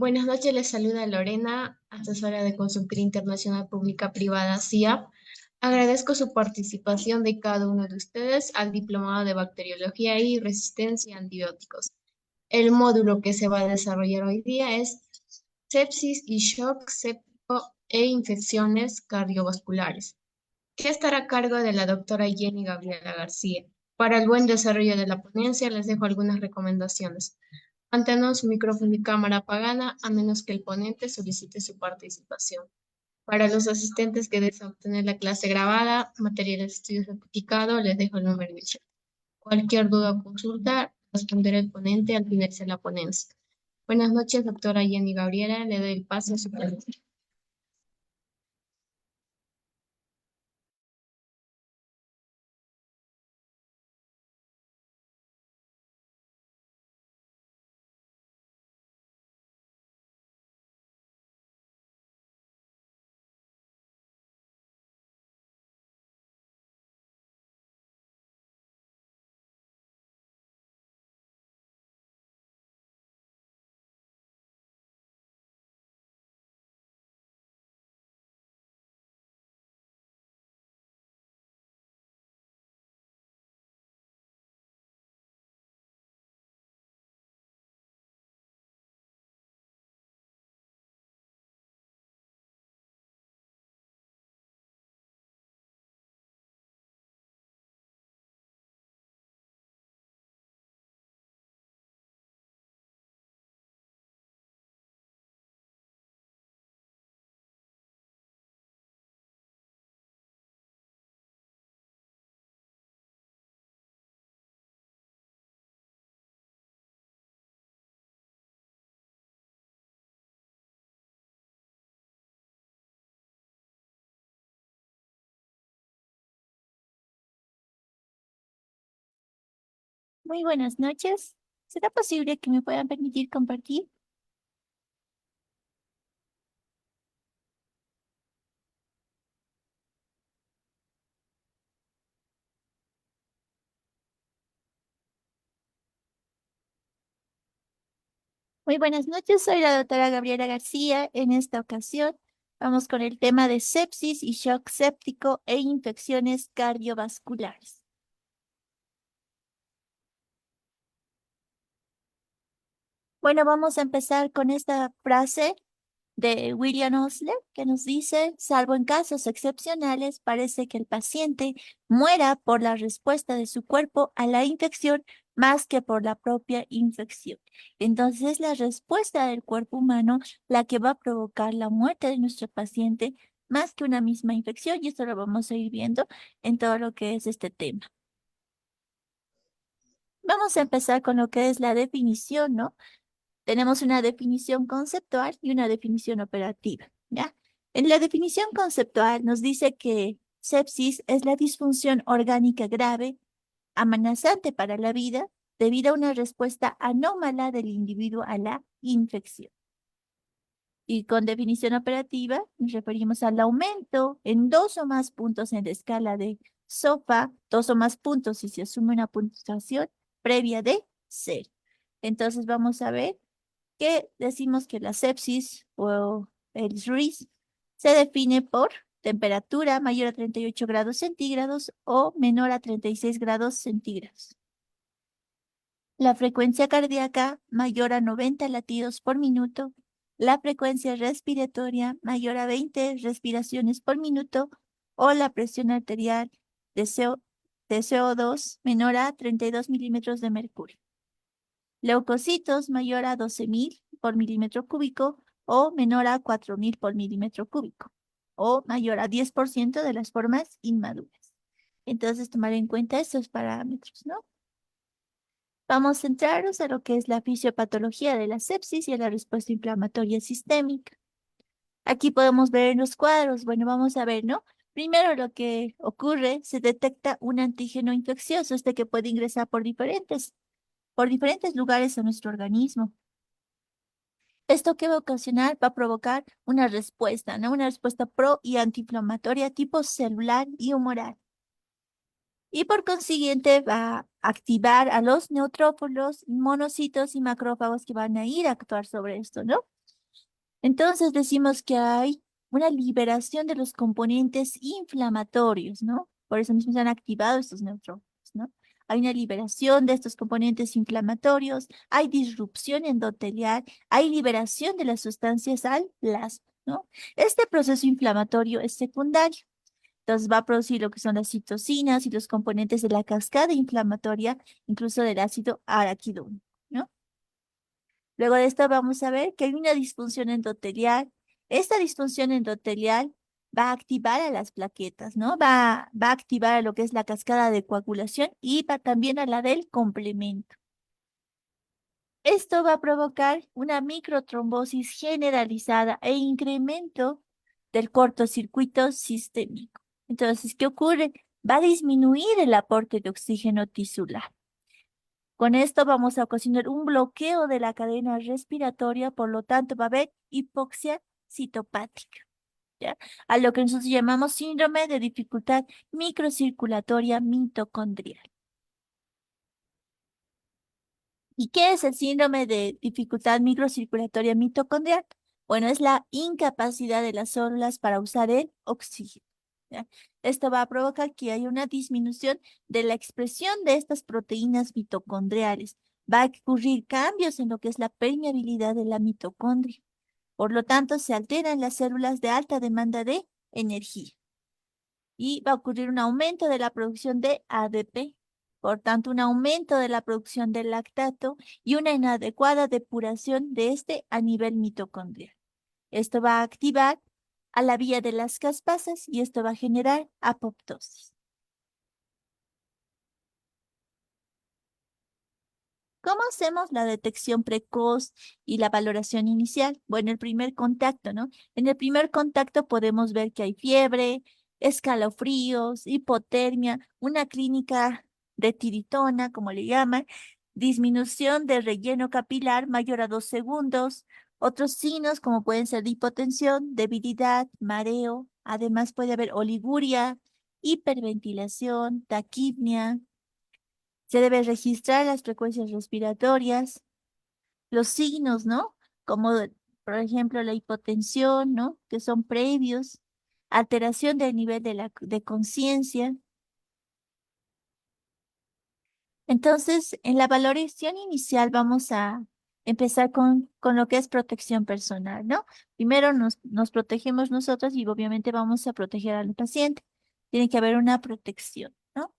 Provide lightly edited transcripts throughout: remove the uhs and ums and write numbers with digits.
Buenas noches, les saluda Lorena, asesora de Consultoría Internacional Pública Privada CIA. Agradezco su participación de cada uno de ustedes al Diplomado de Bacteriología y Resistencia a Antibióticos. El módulo que se va a desarrollar hoy día es sepsis y shock séptico e infecciones cardiovasculares, que estará a cargo de la doctora Jenny Gabriela García. Para el buen desarrollo de la ponencia, les dejo algunas recomendaciones. Mantener su micrófono y cámara apagada a menos que el ponente solicite su participación. Para los asistentes que desean obtener la clase grabada, material de estudio certificado, les dejo el número de chat. Cualquier duda o consulta, responderá el ponente al finalizar la ponencia. Buenas noches, doctora Jenny Gabriela. Le doy el paso a su ponencia. Muy buenas noches. ¿Será posible que me puedan permitir compartir? Muy buenas noches, soy la doctora Gabriela García. En esta ocasión vamos con el tema de sepsis y shock séptico e infecciones cardiovasculares. Bueno, vamos a empezar con esta frase de William Osler, que nos dice, salvo en casos excepcionales, parece que el paciente muera por la respuesta de su cuerpo a la infección más que por la propia infección. Entonces, es la respuesta del cuerpo humano la que va a provocar la muerte de nuestro paciente más que una misma infección, y esto lo vamos a ir viendo en todo lo que es este tema. Vamos a empezar con lo que es la definición, ¿no? Tenemos una definición conceptual y una definición operativa, ¿ya? En la definición conceptual nos dice que sepsis es la disfunción orgánica grave, amenazante para la vida, debido a una respuesta anómala del individuo a la infección. Y con definición operativa nos referimos al aumento en 2 o más puntos en la escala de SOFA, 2 o más puntos si se asume una puntuación previa de 0. Entonces vamos a ver que decimos que la sepsis o el RIS se define por temperatura mayor a 38 grados centígrados o menor a 36 grados centígrados. La frecuencia cardíaca mayor a 90 latidos por minuto. La frecuencia respiratoria mayor a 20 respiraciones por minuto o la presión arterial de CO2 menor a 32 milímetros de mercurio. Leucocitos mayor a 12.000 por milímetro cúbico o menor a 4.000 por milímetro cúbico o mayor a 10% de las formas inmaduras. Entonces, tomar en cuenta estos parámetros, ¿no? Vamos a centrarnos en lo que es la fisiopatología de la sepsis y a la respuesta inflamatoria sistémica. Aquí podemos ver en los cuadros, bueno, vamos a ver, ¿no? Primero lo que ocurre, se detecta un antígeno infeccioso, que puede ingresar por diferentes lugares a nuestro organismo. ¿Esto qué va a ocasionar? Va a provocar una respuesta, ¿no? Una respuesta pro y antiinflamatoria tipo celular y humoral. Y por consiguiente va a activar a los neutrófilos, monocitos y macrófagos que van a ir a actuar sobre esto, ¿no? Entonces decimos que hay una liberación de los componentes inflamatorios, ¿no? Por eso mismo se han activado estos neutrófilos, ¿no? Hay una liberación de estos componentes inflamatorios, hay disrupción endotelial, hay liberación de las sustancias al plasma, ¿no? Este proceso inflamatorio es secundario. Entonces va a producir lo que son las citocinas y los componentes de la cascada inflamatoria, incluso del ácido araquidónico, ¿no? Luego de esto vamos a ver que hay una disfunción endotelial. Esta disfunción endotelial va a activar a las plaquetas, ¿no? Va a activar a lo que es la cascada de coagulación y va también a la del complemento. Esto va a provocar una microtrombosis generalizada e incremento del cortocircuito sistémico. Entonces, ¿qué ocurre? Va a disminuir el aporte de oxígeno tisular. Con esto vamos a ocasionar un bloqueo de la cadena respiratoria, por lo tanto va a haber hipoxia citopática, ¿ya? A lo que nosotros llamamos síndrome de dificultad microcirculatoria mitocondrial. ¿Y qué es el síndrome de dificultad microcirculatoria mitocondrial? Bueno, es la incapacidad de las células para usar el oxígeno, ¿ya? Esto va a provocar que haya una disminución de la expresión de estas proteínas mitocondriales. Va a ocurrir cambios en lo que es la permeabilidad de la mitocondria. Por lo tanto, se alteran las células de alta demanda de energía y va a ocurrir un aumento de la producción de ADP, por tanto, un aumento de la producción de lactato y una inadecuada depuración de este a nivel mitocondrial. Esto va a activar a la vía de las caspasas y esto va a generar apoptosis. ¿Cómo hacemos la detección precoz y la valoración inicial? Bueno, el primer contacto, ¿no? En el primer contacto podemos ver que hay fiebre, escalofríos, hipotermia, una clínica de tiritona, como le llaman, disminución de relleno capilar mayor a 2 segundos, otros signos como pueden ser de hipotensión, debilidad, mareo, además puede haber oliguria, hiperventilación, taquipnia. Se debe registrar las frecuencias respiratorias, los signos, ¿no? Como, por ejemplo, la hipotensión, ¿no? Que son previos, alteración del nivel de conciencia. Entonces, en la valoración inicial vamos a empezar con lo que es protección personal, ¿no? Primero nos protegemos nosotros y obviamente vamos a proteger al paciente. Tiene que haber una protección, ¿no?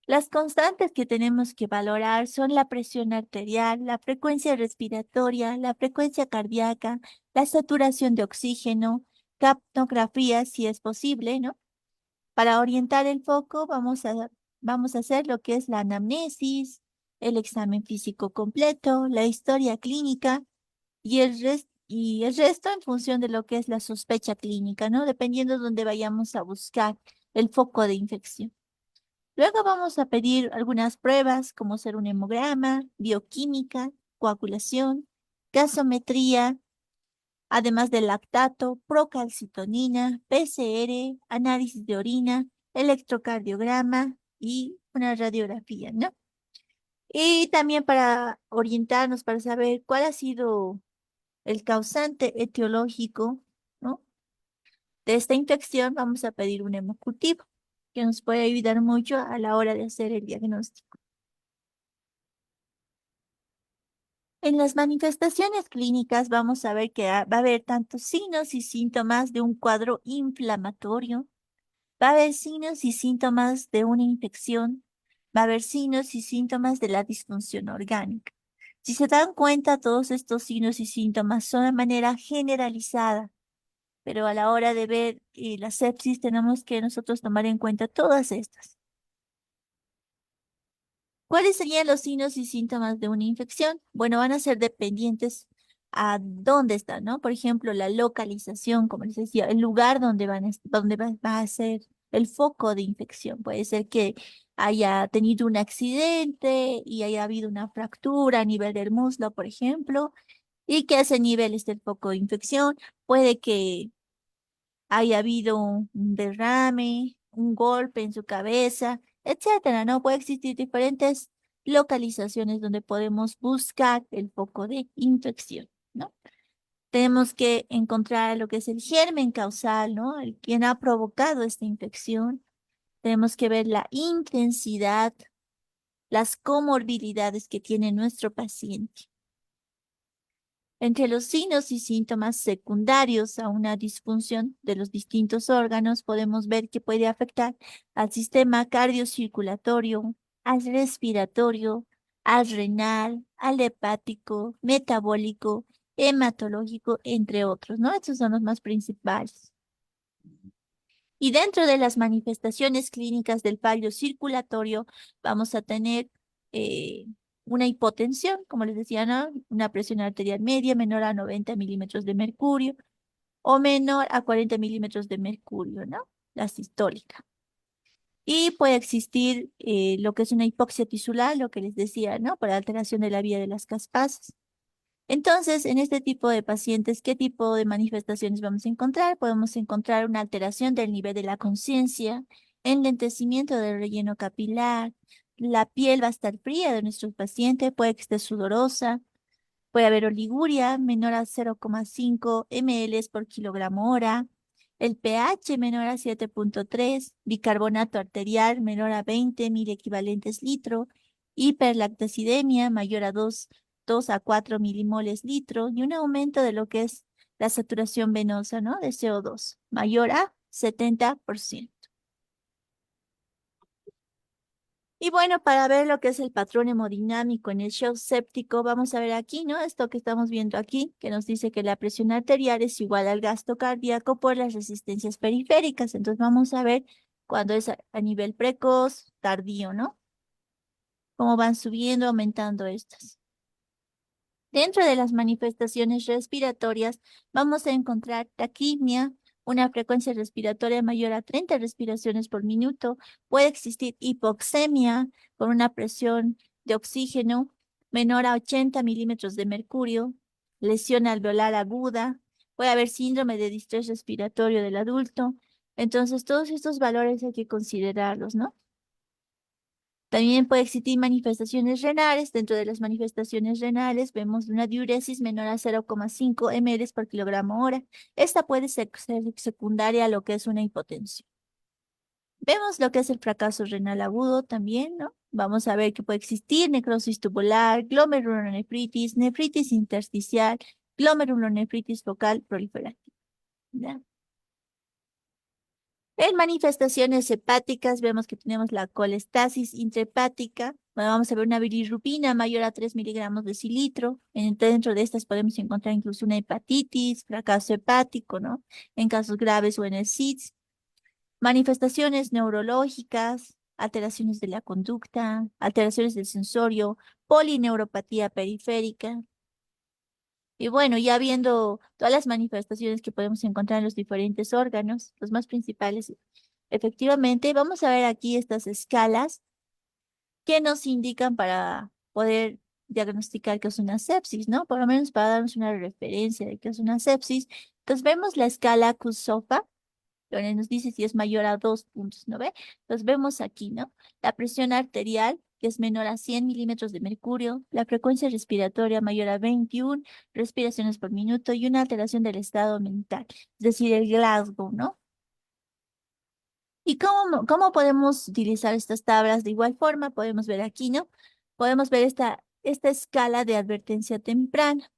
Las constantes que tenemos que valorar son la presión arterial, la frecuencia respiratoria, la frecuencia cardíaca, la saturación de oxígeno, capnografía si es posible, ¿no? Para orientar el foco vamos a hacer lo que es la anamnesis, el examen físico completo, la historia clínica y el resto en función de lo que es la sospecha clínica, ¿no? Dependiendo de dónde vayamos a buscar el foco de infección. Luego vamos a pedir algunas pruebas como ser un hemograma, bioquímica, coagulación, gasometría, además de lactato, procalcitonina, PCR, análisis de orina, electrocardiograma y una radiografía, ¿no? Y también para orientarnos, para saber cuál ha sido el causante etiológico, ¿no? De esta infección, vamos a pedir un hemocultivo que nos puede ayudar mucho a la hora de hacer el diagnóstico. En las manifestaciones clínicas vamos a ver que va a haber tantos signos y síntomas de un cuadro inflamatorio, va a haber signos y síntomas de una infección, va a haber signos y síntomas de la disfunción orgánica. Si se dan cuenta, todos estos signos y síntomas son de manera generalizada, pero a la hora de ver la sepsis tenemos que nosotros tomar en cuenta todas estas. ¿Cuáles serían los signos y síntomas de una infección? Bueno, van a ser dependientes a dónde están, ¿no? Por ejemplo, la localización, como les decía, el lugar donde donde va a ser el foco de infección. Puede ser que haya tenido un accidente y haya habido una fractura a nivel del muslo, por ejemplo, y que a ese nivel esté el foco de infección. Puede que haya habido un derrame, un golpe en su cabeza, etcétera, ¿no? Puede existir diferentes localizaciones donde podemos buscar el foco de infección, ¿no? Tenemos que encontrar lo que es el germen causal, ¿no? Quien ha provocado esta infección. Tenemos que ver la intensidad, las comorbilidades que tiene nuestro paciente. Entre los signos y síntomas secundarios a una disfunción de los distintos órganos, podemos ver que puede afectar al sistema cardiocirculatorio, al respiratorio, al renal, al hepático, metabólico, hematológico, entre otros, ¿no? Estos son los más principales. Y dentro de las manifestaciones clínicas del fallo circulatorio, vamos a tener eh, una hipotensión, como les decía, ¿no? Una presión arterial media menor a 90 milímetros de mercurio o menor a 40 milímetros de mercurio, ¿no? La sistólica. Y puede existir lo que es una hipoxia tisular, lo que les decía, ¿no? Por alteración de la vía de las caspasas. Entonces, en este tipo de pacientes, ¿qué tipo de manifestaciones vamos a encontrar? Podemos encontrar una alteración del nivel de la conciencia, enlentecimiento del relleno capilar, la piel va a estar fría de nuestro paciente, puede que esté sudorosa, puede haber oliguria menor a 0,5 ml por kilogramo hora, el pH menor a 7,3, bicarbonato arterial menor a 20 equivalentes litro, hiperlactacidemia mayor a 2 a 4 milimoles litro y un aumento de lo que es la saturación venosa, ¿no? De CO2 mayor a 70%. Y bueno, para ver lo que es el patrón hemodinámico en el shock séptico, vamos a ver aquí, ¿no? Esto que estamos viendo aquí, que nos dice que la presión arterial es igual al gasto cardíaco por las resistencias periféricas. Entonces vamos a ver cuando es a nivel precoz, tardío, ¿no? Cómo van subiendo, aumentando estas. Dentro de las manifestaciones respiratorias, vamos a encontrar taquimia, una frecuencia respiratoria mayor a 30 respiraciones por minuto. Puede existir hipoxemia con una presión de oxígeno menor a 80 milímetros de mercurio, lesión alveolar aguda, puede haber síndrome de distrés respiratorio del adulto. Entonces, todos estos valores hay que considerarlos, ¿no? También puede existir manifestaciones renales. Dentro de las manifestaciones renales vemos una diuresis menor a 0,5 ml por kilogramo hora. Esta puede ser secundaria a lo que es una hipotensión. Vemos lo que es el fracaso renal agudo también, ¿no? Vamos a ver que puede existir necrosis tubular, glomerulonefritis, nefritis intersticial, glomerulonefritis focal proliferativa, ¿ya? En manifestaciones hepáticas vemos que tenemos la colestasis intrahepática. Bueno, vamos a ver una bilirrubina mayor a 3 miligramos de cilitro. Dentro de estas podemos encontrar incluso una hepatitis, fracaso hepático, ¿no? En casos graves o en el SIDS. Manifestaciones neurológicas, alteraciones de la conducta, alteraciones del sensorio, polineuropatía periférica. Y bueno, ya viendo todas las manifestaciones que podemos encontrar en los diferentes órganos, los más principales, efectivamente, vamos a ver aquí estas escalas que nos indican para poder diagnosticar que es una sepsis, ¿no? Por lo menos para darnos una referencia de que es una sepsis. Entonces vemos la escala QSOFA, donde nos dice si es mayor a 2 puntos, ¿no ve? Entonces vemos aquí, ¿no? La presión arterial, que es menor a 100 milímetros de mercurio, la frecuencia respiratoria mayor a 21 respiraciones por minuto y una alteración del estado mental, es decir, el Glasgow, ¿no? ¿Y cómo podemos utilizar estas tablas? De igual forma, podemos ver aquí, ¿no? Podemos ver esta escala de advertencia temprana.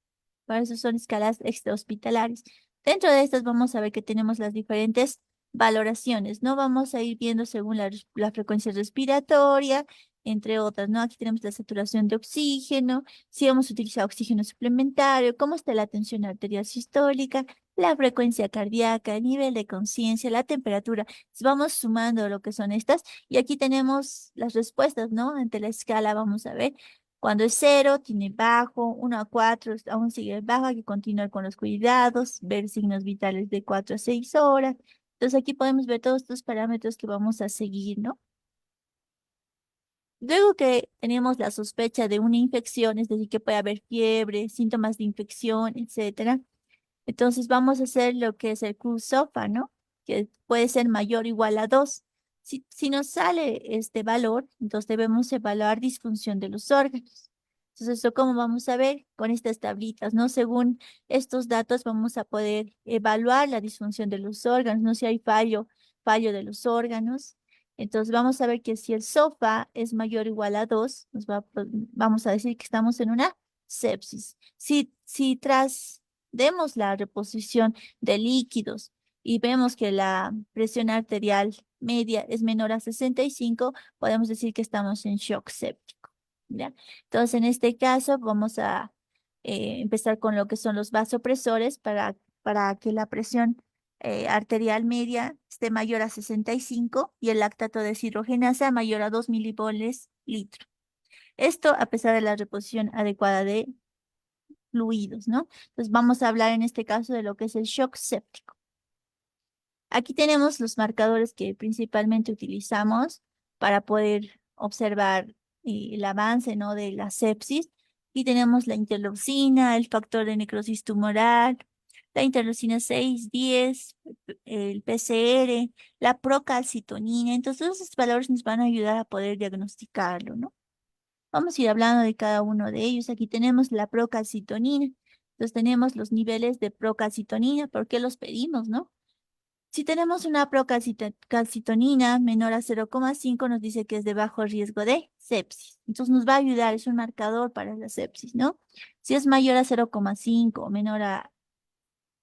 Para eso son escalas extrahospitalarias. Dentro de estas vamos a ver que tenemos las diferentes valoraciones, ¿no? Vamos a ir viendo según la frecuencia respiratoria, entre otras, ¿no? Aquí tenemos la saturación de oxígeno, si vamos a utilizar oxígeno suplementario, cómo está la tensión arterial sistólica, la frecuencia cardíaca, el nivel de conciencia, la temperatura. Vamos sumando lo que son estas y aquí tenemos las respuestas, ¿no? Ante la escala vamos a ver. Cuando es 0, tiene bajo, 1 a 4, aún sigue bajo, hay que continuar con los cuidados, ver signos vitales de 4 a 6 horas. Entonces aquí podemos ver todos estos parámetros que vamos a seguir, ¿no? Luego que tenemos la sospecha de una infección, es decir, que puede haber fiebre, síntomas de infección, etcétera. Entonces vamos a hacer lo que es el QSOFA, ¿no? Que puede ser mayor o igual a 2. Si nos sale este valor, entonces debemos evaluar disfunción de los órganos. Entonces, ¿esto cómo vamos a ver? Con estas tablitas, ¿no? Según estos datos vamos a poder evaluar la disfunción de los órganos, no si hay fallo de los órganos. Entonces, vamos a ver que si el SOFA es mayor o igual a 2, vamos a decir que estamos en una sepsis. Si tras demos la reposición de líquidos y vemos que la presión arterial media es menor a 65, podemos decir que estamos en shock séptico, ¿ya? Entonces, en este caso, vamos a empezar con lo que son los vasopresores para que la presión arterial media esté mayor a 65 y el lactato de deshidrogenasa mayor a 2 milivoles litro. Esto a pesar de la reposición adecuada de fluidos, ¿no? Entonces, vamos a hablar en este caso de lo que es el shock séptico. Aquí tenemos los marcadores que principalmente utilizamos para poder observar el avance, ¿no?, de la sepsis. Y tenemos la interleucina, el factor de necrosis tumoral, la interleucina 6, 10, el PCR, la procalcitonina. Entonces, todos estos valores nos van a ayudar a poder diagnosticarlo, ¿no? Vamos a ir hablando de cada uno de ellos. Aquí tenemos la procalcitonina. Entonces, tenemos los niveles de procalcitonina. ¿Por qué los pedimos, no? Si tenemos una procalcitonina menor a 0,5, nos dice que es de bajo riesgo de sepsis. Entonces nos va a ayudar, es un marcador para la sepsis, ¿no? Si es mayor a 0,5 o menor a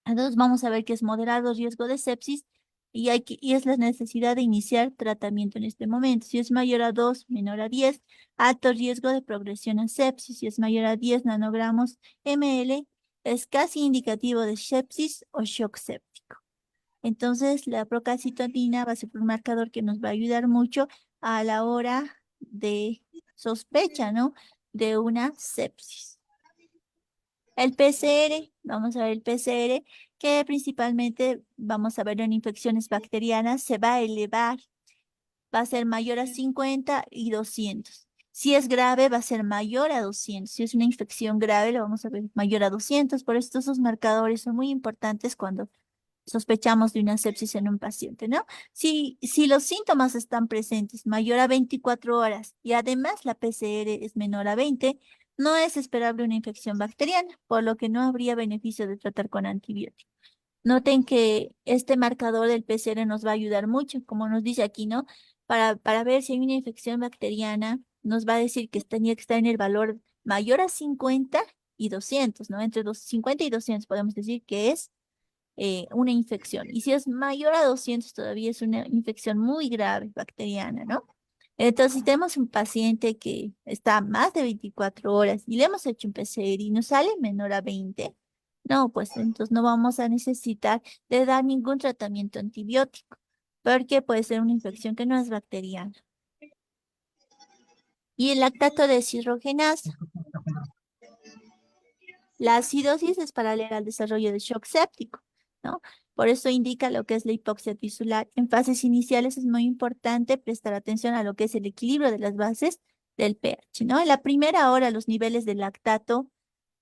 2, vamos a ver que es moderado riesgo de sepsis y es la necesidad de iniciar tratamiento en este momento. Si es mayor a 2, menor a 10, alto riesgo de progresión a sepsis. Si es mayor a 10 nanogramos ml, es casi indicativo de sepsis o shock séptico. Entonces, la procalcitonina va a ser un marcador que nos va a ayudar mucho a la hora de sospecha, ¿no?, de una sepsis. El PCR, vamos a ver el PCR, que principalmente vamos a ver en infecciones bacterianas, se va a elevar, va a ser mayor a 50 y 200. Si es grave, va a ser mayor a 200. Si es una infección grave, lo vamos a ver mayor a 200. Por esto, esos marcadores son muy importantes cuando sospechamos de una sepsis en un paciente, ¿no? Si los síntomas están presentes mayor a 24 horas y además la PCR es menor a 20, no es esperable una infección bacteriana, por lo que no habría beneficio de tratar con antibióticos. Noten que este marcador del PCR nos va a ayudar mucho, como nos dice aquí, ¿no? Para ver si hay una infección bacteriana, nos va a decir que tenía que estar en el valor mayor a 50 y 200, ¿no? Entre 50 y 200 podemos decir que es una infección. Y si es mayor a 200 todavía es una infección muy grave bacteriana, ¿no? Entonces, si tenemos un paciente que está más de 24 horas y le hemos hecho un PCR y nos sale menor a 20, no, pues entonces no vamos a necesitar de dar ningún tratamiento antibiótico, porque puede ser una infección que no es bacteriana. Y el lactato de deshidrogenasa. La acidosis es paralela al desarrollo de shock séptico, ¿no? Por eso indica lo que es la hipoxia tisular. En fases iniciales es muy importante prestar atención a lo que es el equilibrio de las bases del pH, ¿no? En la primera hora los niveles de lactato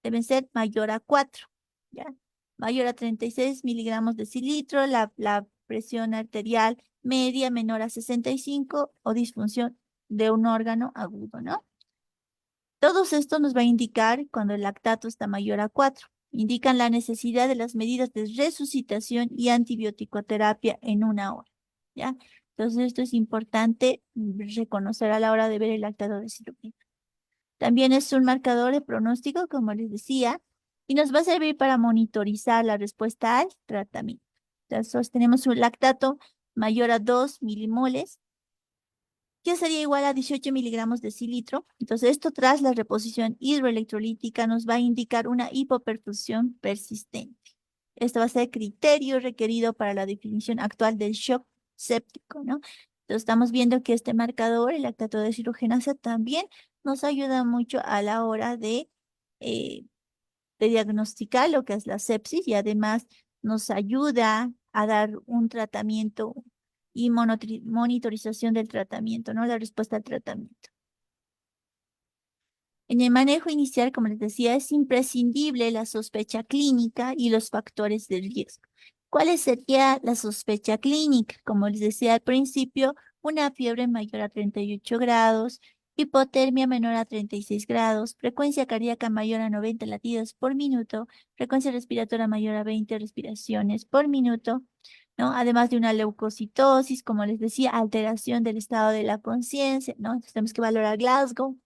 deben ser mayor a 4, ¿ya? Mayor a 36 miligramos de cilitro, la presión arterial media menor a 65 o disfunción de un órgano agudo, ¿no? Todo esto nos va a indicar cuando el lactato está mayor a 4. Indican la necesidad de las medidas de resucitación y antibiótico-terapia en una hora, ¿ya? Entonces, esto es importante reconocer a la hora de ver el lactato de cirugía. También es un marcador de pronóstico, como les decía, y nos va a servir para monitorizar la respuesta al tratamiento. Entonces, tenemos un lactato mayor a 2 milimoles, que sería igual a 18 miligramos de cilitro. Entonces, esto tras la reposición hidroelectrolítica nos va a indicar una hipoperfusión persistente. Esto va a ser criterio requerido para la definición actual del shock séptico, ¿no? Entonces, estamos viendo que este marcador, el lactato de deshidrogenasa, también nos ayuda mucho a la hora eh, de diagnosticar lo que es la sepsis y además nos ayuda a dar un tratamiento y monitorización del tratamiento, ¿no? La respuesta al tratamiento. En el manejo inicial, como les decía, es imprescindible la sospecha clínica y los factores de riesgo. ¿Cuál sería la sospecha clínica? Como les decía al principio, una fiebre mayor a 38 grados, hipotermia menor a 36 grados, frecuencia cardíaca mayor a 90 latidos por minuto, frecuencia respiratoria mayor a 20 respiraciones por minuto, ¿no? Además de una leucocitosis, como les decía, alteración del estado de la conciencia, ¿no? Entonces tenemos que valorar Glasgow.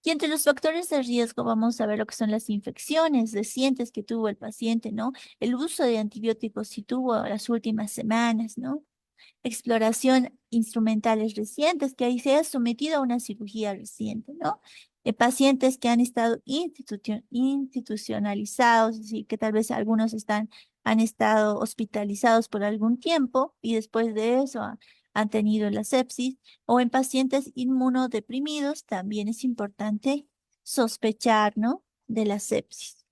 Y entre los factores de riesgo vamos a ver lo que son las infecciones recientes que tuvo el paciente, ¿no? El uso de antibióticos si tuvo las últimas semanas, ¿no? Exploración instrumentales recientes, que ahí se ha sometido a una cirugía reciente, ¿no? Pacientes que han estado institucionalizados, es decir, que tal vez algunos han estado hospitalizados por algún tiempo y después de eso han tenido la sepsis, o en pacientes inmunodeprimidos también es importante sospechar, ¿no? De la sepsis.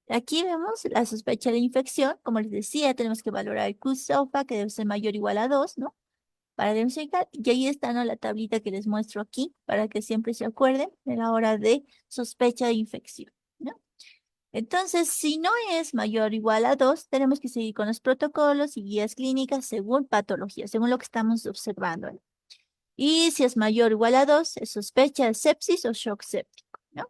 Aquí vemos la sospecha de infección. Como les decía, tenemos que valorar el Q-SOFA, que debe ser mayor o igual a 2, ¿no? Para diagnosticar. Y ahí está, ¿no? La tablita que les muestro aquí, para que siempre se acuerden de la hora de sospecha de infección, ¿no? Entonces, si no es mayor o igual a 2, tenemos que seguir con los protocolos y guías clínicas según patología, según lo que estamos observando, ¿no? Y si es mayor o igual a 2, es sospecha de sepsis o shock séptico, ¿no?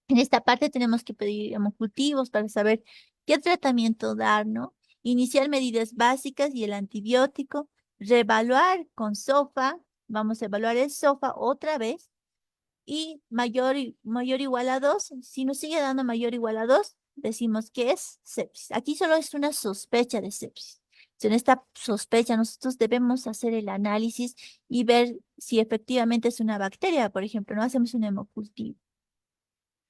En esta parte tenemos que pedir hemocultivos para saber qué tratamiento dar, ¿no? Iniciar medidas básicas y el antibiótico, reevaluar con SOFA, vamos a evaluar el SOFA otra vez, y mayor o igual a 2, si nos sigue dando mayor o igual a 2, decimos que es sepsis. Aquí solo es una sospecha de sepsis. En esta sospecha nosotros debemos hacer el análisis y ver si efectivamente es una bacteria, por ejemplo, no hacemos un hemocultivo.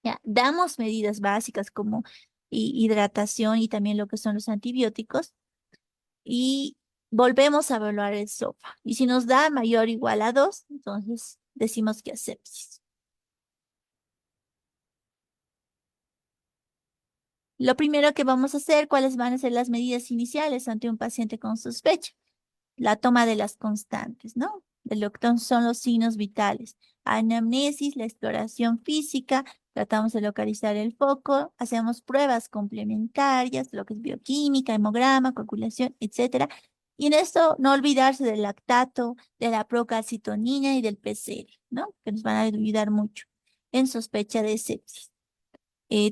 Ya, damos medidas básicas como hidratación y también lo que son los antibióticos y volvemos a evaluar el SOFA. Y si nos da mayor o igual a 2, entonces decimos que es sepsis. Lo primero que vamos a hacer, ¿cuáles van a ser las medidas iniciales ante un paciente con sospecha? La toma de las constantes, ¿no? De lo que son los signos vitales. Anamnesis, la exploración física, tratamos de localizar el foco, hacemos pruebas complementarias, lo que es bioquímica, hemograma, coagulación, etcétera. Y en esto no olvidarse del lactato, de la procalcitonina y del PCR, ¿no? Que nos van a ayudar mucho en sospecha de sepsis.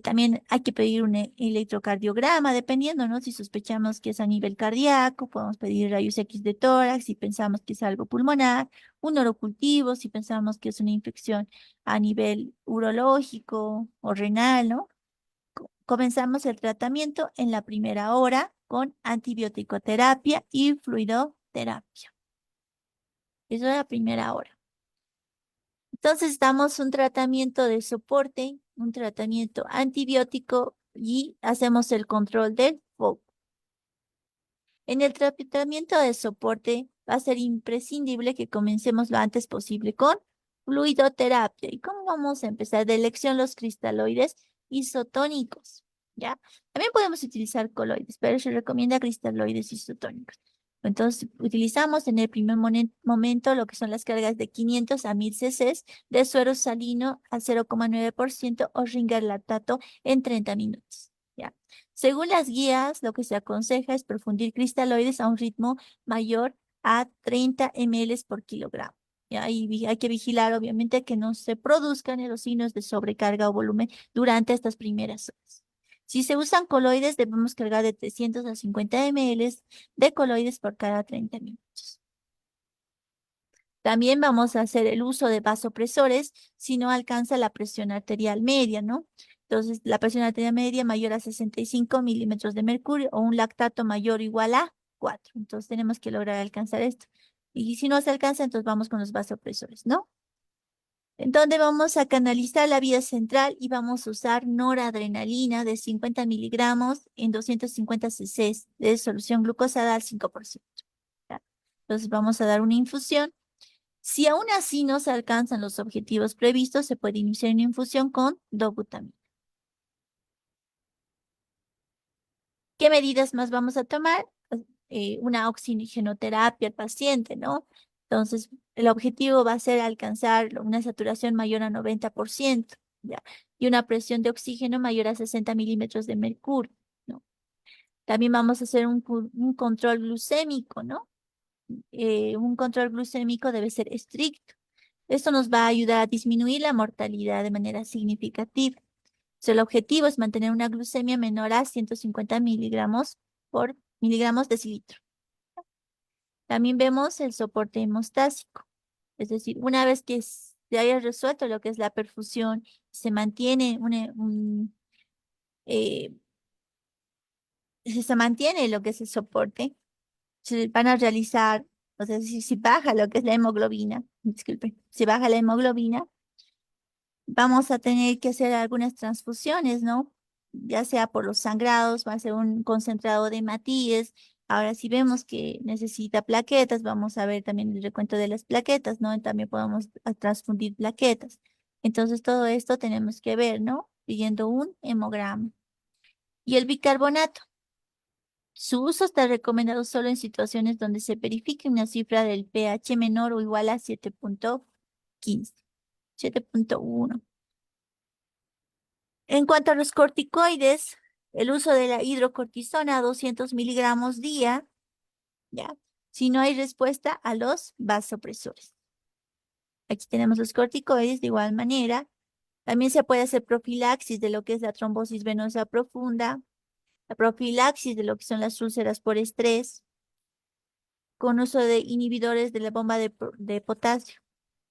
También hay que pedir un electrocardiograma, dependiendo, ¿no? Si sospechamos que es a nivel cardíaco, podemos pedir rayos X de tórax, si pensamos que es algo pulmonar, un orocultivo, si pensamos que es una infección a nivel urológico o renal, ¿no? Comenzamos el tratamiento en la primera hora con antibiótico-terapia y fluidoterapia. Eso es la primera hora. Entonces damos un tratamiento de soporte, un tratamiento antibiótico y hacemos el control del foco. En el tratamiento de soporte va a ser imprescindible que comencemos lo antes posible con fluidoterapia. ¿Y cómo vamos a empezar? De elección los cristaloides isotónicos, ¿ya? También podemos utilizar coloides, pero se recomienda cristaloides isotónicos. Entonces, utilizamos en el primer momento lo que son las cargas de 500 a 1000 cc de suero salino al 0,9% o Ringer lactato en 30 minutos, ¿ya? Según las guías, lo que se aconseja es profundir cristaloides a un ritmo mayor a 30 ml por kilogramo. ¿Ya? Y hay que vigilar, obviamente, que no se produzcan los signos de sobrecarga o volumen durante estas primeras horas. Si se usan coloides, debemos cargar de 300 a 50 ml de coloides por cada 30 minutos. También vamos a hacer el uso de vasopresores si no alcanza la presión arterial media, ¿no? Entonces, la presión arterial media mayor a 65 milímetros de mercurio o un lactato mayor o igual a 4. Entonces, tenemos que lograr alcanzar esto. Y si no se alcanza, entonces vamos con los vasopresores, ¿no? En donde vamos a canalizar la vía central y vamos a usar noradrenalina de 50 miligramos en 250 cc de solución glucosada al 5%. ¿Ya? Entonces, vamos a dar una infusión. Si aún así no se alcanzan los objetivos previstos, se puede iniciar una infusión con dobutamina. ¿Qué medidas más vamos a tomar? Pues, una oxigenoterapia al paciente, ¿no? Entonces, el objetivo va a ser alcanzar una saturación mayor a 90%, ¿ya? Y una presión de oxígeno mayor a 60 milímetros de mercurio, ¿no? También vamos a hacer un control glucémico, ¿no? un control glucémico debe ser estricto. Esto nos va a ayudar a disminuir la mortalidad de manera significativa. El objetivo es mantener una glucemia menor a 150 miligramos por miligramos decilitro. También vemos el soporte hemostásico, es decir, una vez que se haya resuelto lo que es la perfusión, se mantiene eh, se mantiene lo que es el soporte, se van a realizar, o sea, si baja lo que es la hemoglobina, disculpe, si baja la hemoglobina, vamos a tener que hacer algunas transfusiones, ¿no? Ya sea por los sangrados, va a ser un concentrado de hematíes. Ahora, si vemos que necesita plaquetas, vamos a ver también el recuento de las plaquetas, ¿no? También podemos transfundir plaquetas. Entonces, todo esto tenemos que ver, ¿no? Pidiendo un hemograma. Y el bicarbonato. Su uso está recomendado solo en situaciones donde se verifique una cifra del pH menor o igual a 7.15, 7.1. En cuanto a los corticoides, el uso de la hidrocortisona 200 miligramos día, ¿ya? Si no hay respuesta a los vasopresores. Aquí tenemos los corticoides de igual manera. También se puede hacer profilaxis de lo que es la trombosis venosa profunda, la profilaxis de lo que son las úlceras por estrés, con uso de inhibidores de la bomba de potasio,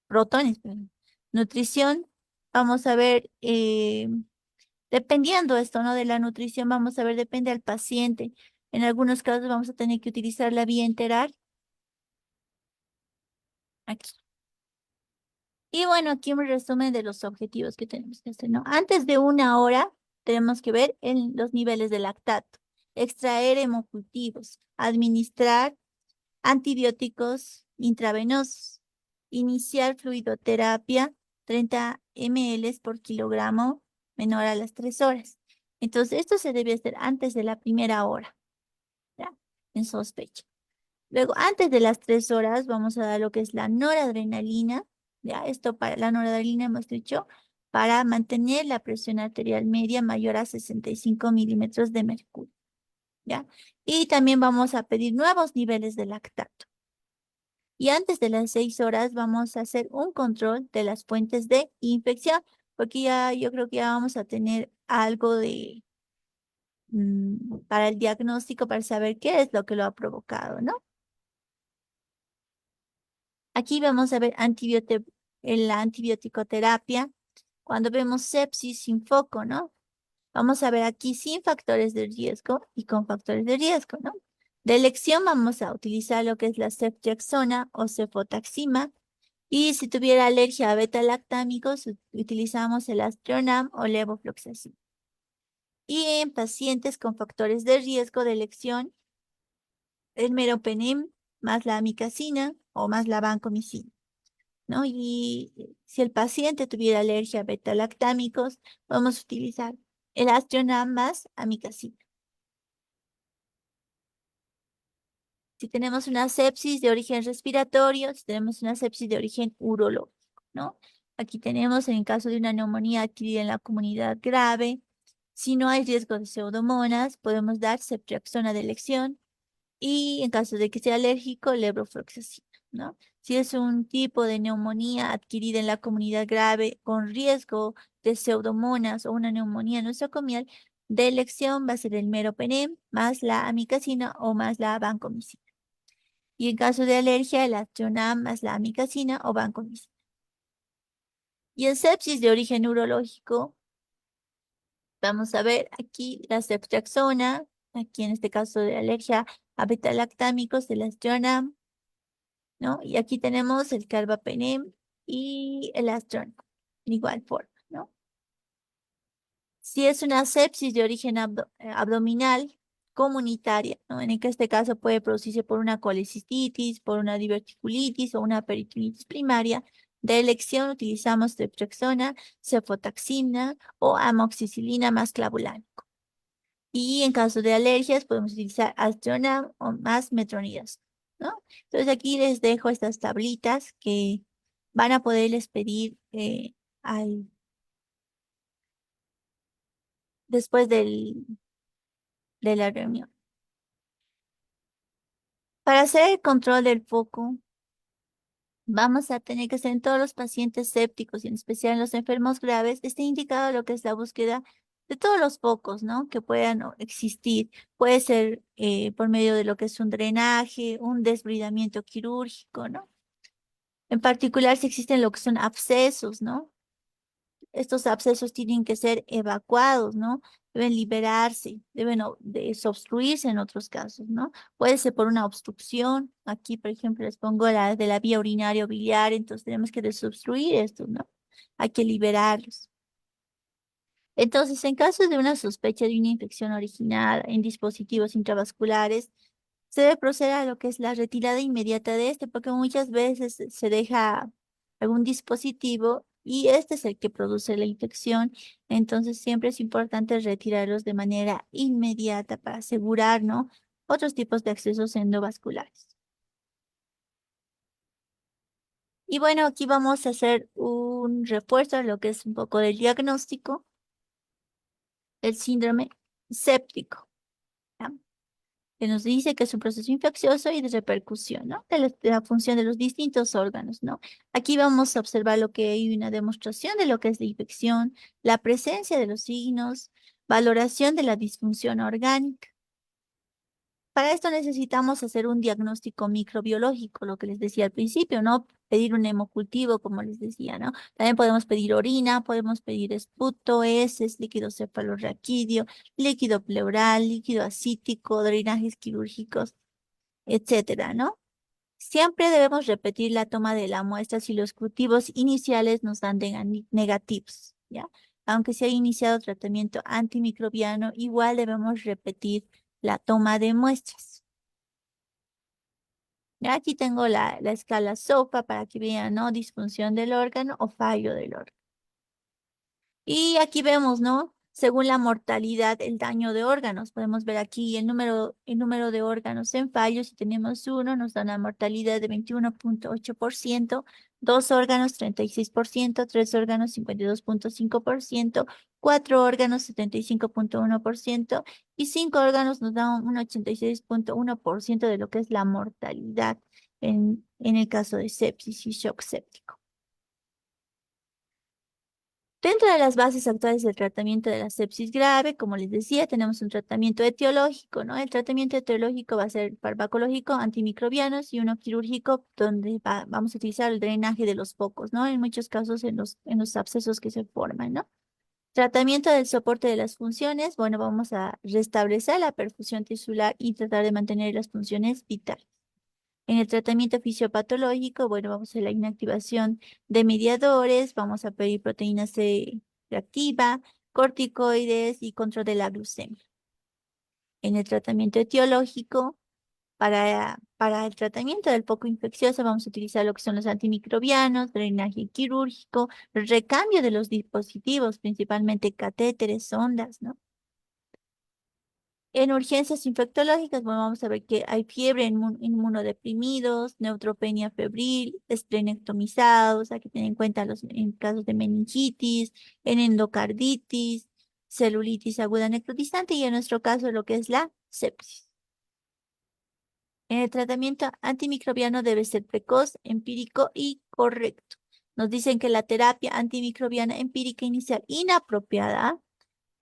protones, perdón. Nutrición, vamos a ver, dependiendo esto, ¿no? De la nutrición, vamos a ver, depende del paciente. En algunos casos vamos a tener que utilizar la vía enteral. Aquí. Y bueno, aquí un resumen de los objetivos que tenemos que hacer, ¿no? Antes de 1 hora, tenemos que ver en los niveles de lactato, extraer hemocultivos, administrar antibióticos intravenosos, iniciar fluidoterapia 30 ml por kilogramo menor a las 3 horas. Entonces, esto se debe hacer antes de la 1 hora, ¿ya? En sospecha. Luego, antes de las 3 horas, vamos a dar lo que es la noradrenalina, ¿ya? Esto para la noradrenalina hemos dicho, para mantener la presión arterial media mayor a 65 milímetros de mercurio, ¿ya? Y también vamos a pedir nuevos niveles de lactato. Y antes de las 6 horas vamos a hacer un control de las fuentes de infección, porque ya yo creo que ya vamos a tener algo de para el diagnóstico, para saber qué es lo que lo ha provocado, ¿no? Aquí vamos a ver la antibioticoterapia. Cuando vemos sepsis sin foco, ¿no? Vamos a ver aquí sin factores de riesgo y con factores de riesgo, ¿no? De elección vamos a utilizar lo que es la ceftriaxona o cefotaxima. Y si tuviera alergia a beta-lactámicos, utilizamos el Astronam o levofloxacin. Y en pacientes con factores de riesgo de elección, el meropenem más la amicacina o más la vancomicina, ¿no? Y si el paciente tuviera alergia a beta-lactámicos, vamos a utilizar el Astronam más amicacina. Si tenemos una sepsis de origen respiratorio, si tenemos una sepsis de origen urológico, ¿no? Aquí tenemos en el caso de una neumonía adquirida en la comunidad grave, si no hay riesgo de pseudomonas, podemos dar ceftriaxona de elección y en caso de que sea alérgico, levofloxacina, ¿no? Si es un tipo de neumonía adquirida en la comunidad grave con riesgo de pseudomonas o una neumonía nosocomial, de elección va a ser el meropenem más la amicacina o más la vancomicina. Y en caso de alergia, el Astronam más la amicacina o vancomicina. Y en sepsis de origen neurológico, vamos a ver aquí la ceftriaxona, aquí en este caso de alergia a beta-lactámicos, el Astronam, ¿no? Y aquí tenemos el carbapenem y el Astronam, en igual forma, ¿no? Si es una sepsis de origen abdominal comunitaria, ¿no? En este caso puede producirse por una colecistitis, por una diverticulitis o una peritonitis primaria. De elección utilizamos ceftriaxona, cefotaximina o amoxicilina más clavulánico. Y en caso de alergias podemos utilizar Astronam o más metronidazol, ¿no? Entonces aquí les dejo estas tablitas que van a poderles pedir después de la reunión. Para hacer el control del foco, vamos a tener que hacer en todos los pacientes sépticos y en especial en los enfermos graves, esté indicado lo que es la búsqueda de todos los focos, ¿no? Que puedan existir. Puede ser por medio de lo que es un drenaje, un desbridamiento quirúrgico, ¿no? En particular, si existen lo que son abscesos, ¿no? Estos abscesos tienen que ser evacuados, ¿no? Deben liberarse, deben desobstruirse en otros casos, ¿no? Puede ser por una obstrucción. Aquí, por ejemplo, les pongo la de la vía urinaria o biliar, entonces tenemos que desobstruir esto, ¿no? Hay que liberarlos. Entonces, en caso de una sospecha de una infección originada en dispositivos intravasculares, se debe proceder a lo que es la retirada inmediata de este, porque muchas veces se deja algún dispositivo y este es el que produce la infección. Entonces, siempre es importante retirarlos de manera inmediata para asegurar, ¿no? Otros tipos de accesos endovasculares. Y bueno, aquí vamos a hacer un refuerzo a lo que es un poco del diagnóstico del síndrome séptico, ¿ya? Que nos dice que es un proceso infeccioso y de repercusión, ¿no? De la función de los distintos órganos, ¿no? Aquí vamos a observar lo que hay una demostración de lo que es la infección, la presencia de los signos, valoración de la disfunción orgánica. Para esto necesitamos hacer un diagnóstico microbiológico, lo que les decía al principio, ¿no? Pedir un hemocultivo, como les decía, ¿no? También podemos pedir orina, podemos pedir esputo, heces, líquido cefalorraquídeo, líquido pleural, líquido asítico, drenajes quirúrgicos, etcétera, ¿no? Siempre debemos repetir la toma de la muestra si los cultivos iniciales nos dan negativos, ¿ya? Aunque se haya iniciado tratamiento antimicrobiano, igual debemos repetir la toma de muestras. Ya aquí tengo la escala SOFA para que vean, ¿no? Disfunción del órgano o fallo del órgano. Y aquí vemos, ¿no? Según la mortalidad, el daño de órganos. Podemos ver aquí el número de órganos en fallo. Si tenemos uno, nos da una mortalidad de 21.8%, dos órganos 36%, tres órganos 52.5%, cuatro órganos 75.1% y cinco órganos nos da un 86.1% de lo que es la mortalidad en el caso de sepsis y shock séptico. Dentro de las bases actuales del tratamiento de la sepsis grave, como les decía, tenemos un tratamiento etiológico, ¿no? El tratamiento etiológico va a ser farmacológico, antimicrobianos y uno quirúrgico, donde vamos a utilizar el drenaje de los focos, ¿no? En muchos casos en los abscesos que se forman, ¿no? Tratamiento del soporte de las funciones, bueno, vamos a restablecer la perfusión tisular y tratar de mantener las funciones vitales. En el tratamiento fisiopatológico, bueno, vamos a hacer la inactivación de mediadores, vamos a pedir proteína C reactiva, corticoides y control de la glucemia. En el tratamiento etiológico, para el tratamiento del foco infeccioso, vamos a utilizar lo que son los antimicrobianos, drenaje quirúrgico, recambio de los dispositivos, principalmente catéteres, sondas, ¿no? En urgencias infectológicas, bueno, vamos a ver que hay fiebre en inmunodeprimidos, neutropenia febril, esplenectomizados, hay que tener en cuenta en casos de meningitis, en endocarditis, celulitis aguda necrotizante y en nuestro caso lo que es la sepsis. En el tratamiento antimicrobiano debe ser precoz, empírico y correcto. Nos dicen que la terapia antimicrobiana empírica inicial inapropiada.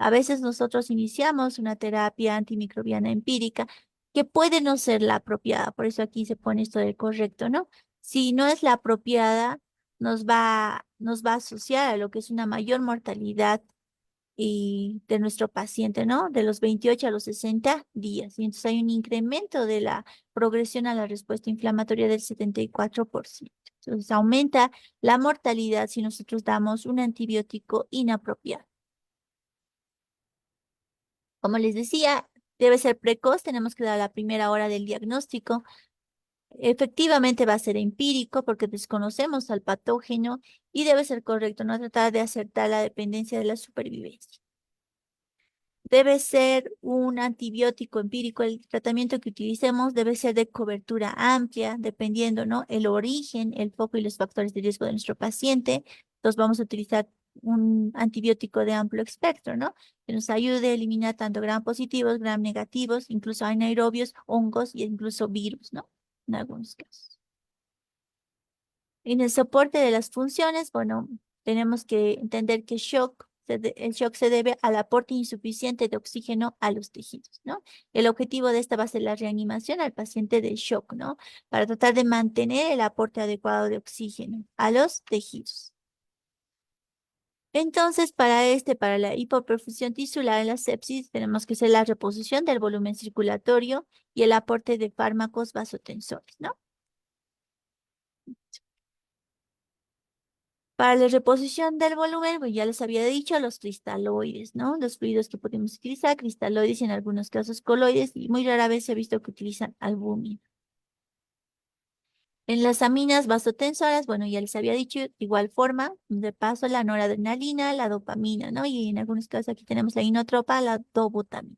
A veces nosotros iniciamos una terapia antimicrobiana empírica que puede no ser la apropiada, por eso aquí se pone esto del correcto, ¿no? Si no es la apropiada, nos va a asociar a lo que es una mayor mortalidad de nuestro paciente, ¿no? De los 28 a los 60 días. Y entonces hay un incremento de la progresión a la respuesta inflamatoria del 74%. Entonces aumenta la mortalidad si nosotros damos un antibiótico inapropiado. Como les decía, debe ser precoz, tenemos que dar la primera hora del diagnóstico. Efectivamente va a ser empírico porque desconocemos al patógeno y debe ser correcto, no tratar de acertar la dependencia de la supervivencia. Debe ser un antibiótico empírico, el tratamiento que utilicemos debe ser de cobertura amplia, dependiendo, ¿no? El origen, el foco y los factores de riesgo de nuestro paciente. Entonces vamos a utilizar un antibiótico de amplio espectro, ¿no? Que nos ayude a eliminar tanto gram positivos, gram negativos, incluso anaerobios, hongos e incluso virus, ¿no? En algunos casos. En el soporte de las funciones, bueno, tenemos que entender que el shock se debe al aporte insuficiente de oxígeno a los tejidos, ¿no? El objetivo de esta va a ser la reanimación al paciente de shock, ¿no? Para tratar de mantener el aporte adecuado de oxígeno a los tejidos. Entonces, para la hipoperfusión tisular en la sepsis, tenemos que hacer la reposición del volumen circulatorio y el aporte de fármacos vasotensores, ¿no? Para la reposición del volumen, pues ya les había dicho los cristaloides, ¿no? Los fluidos que podemos utilizar, cristaloides y en algunos casos coloides, y muy rara vez se ha visto que utilizan albúmina. En las aminas vasotensoras, bueno, ya les había dicho, de igual forma, de paso la noradrenalina, la dopamina, ¿no? Y en algunos casos aquí tenemos la inotropa, la dobutamina.